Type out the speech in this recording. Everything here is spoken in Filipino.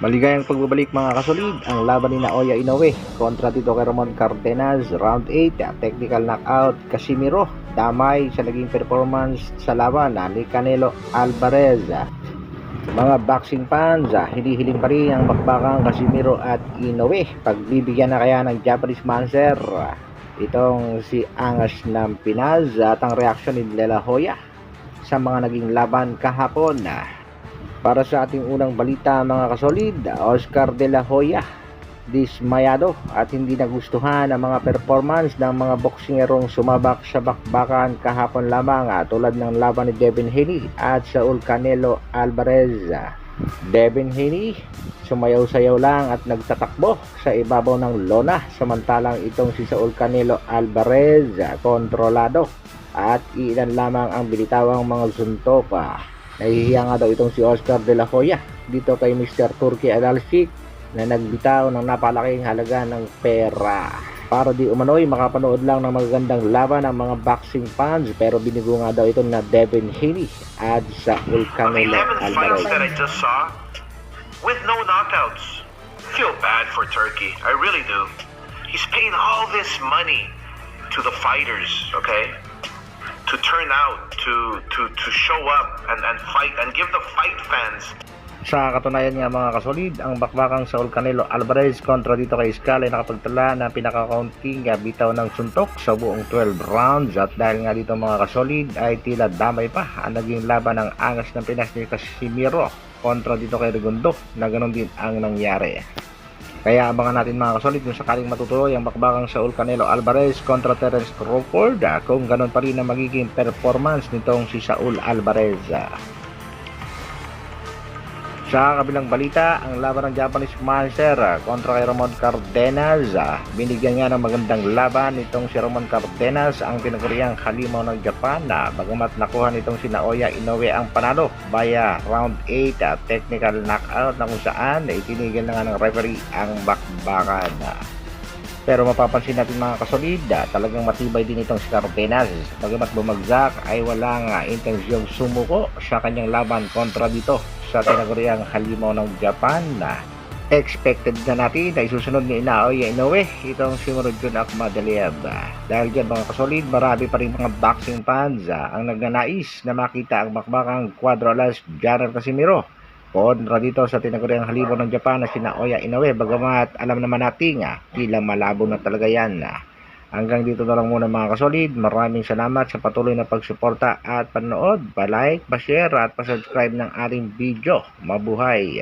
Maligayang pagbabalik mga kasolid, ang laban ni Naoya Inoue kontra dito kay Ramon Cardenas, round 8, technical knockout. Casimiro, damay sa naging performance sa laban ni Canelo Alvarez. Mga boxing fans, hinihiling pa rin ang bakbakang Casimiro at Inoue. Pagbibigyan na kaya ng Japanese Manser itong si Angas ng Pinas at ang reaksyon ni De La Hoya sa mga naging laban kahapon. Para sa ating unang balita mga kasolid, Oscar De La Hoya dismayado at hindi nagustuhan ang mga performance ng mga boksingerong sumabak sa bakbakan kahapon lamang tulad ng laban ni Devin Haney at Saul Canelo Alvarez. Devin Haney sumayaw-sayaw lang at nagtatakbo sa ibabaw ng lona, samantalang itong si Saul Canelo Alvarez kontrolado at ilan lamang ang binitawang mga suntok. Nahihiya nga daw itong si Oscar De La Hoya dito kay Mr. Turki Adalsik na nagbitaw ng napalaking halaga ng pera para di umano'y makapanood lang ng magagandang laban ng mga boxing fans, pero binigo nga daw ito na Devin Haney at Saul Canelo Alvarez. That I just saw with no knockouts. Feel bad for Turkey. I really do. He's paying all this money to the fighters, okay? To turn out, to show up and fight and give the fight fans. Sa katunayan nga mga kasolid, ang bakbakang Saul Canelo Alvarez kontra dito kay Iskal ay nakapagtala ng pinaka-counting bitaw ng suntok sa buong 12 rounds, at dahil nga dito mga kasolid ay tila damay pa ang naging laban ng Angas ng Pinas ni Casimiro kontra dito kay Regundo na ganoon din ang nangyari. Kaya abangan natin mga kasolid kung sakaling matutuloy ang bakbakang Saul Canelo Alvarez kontra Terence Crawford, kung ganon pa rin ang magiging performance nitong si Saul Alvarez. Sa kabilang balita, ang laban ng Japanese Manser kontra kay Ramon Cardenas, binigyan nga ng magandang laban itong si Ramon Cardenas, ang pinaguriang halimaw ng Japan, bagamat nakuha nitong si Naoya Inoue ang panalo via round 8 technical knockout, na kung saan itinigil na nga ng referee ang bakbakan. Pero mapapansin natin mga kasolid, talagang matibay din itong si Cardenas, bagamat bumagsak ay walang intensyong sumuko sa kanyang laban kontra dito sa tinaguriang halimaw ng Japan. Expected na natin na isusunod ni Naoya Inoue itong si Murodjon Akhmadaliev. Dahil dyan mga kasolid, marami pa rin mga boxing fans ang nagnanais na makita ang bakbakang Cuadro Alas Janner Casimiro kontra dito sa tinaguriang halimaw ng Japan na si Naoya Inoue, bagamat alam naman natin tila malabo na talaga yan. Hanggang dito na lang muna mga kasolid. Maraming salamat sa patuloy na pagsuporta at panood. Pa-like, pa-share at pa-subscribe ng ating video. Mabuhay!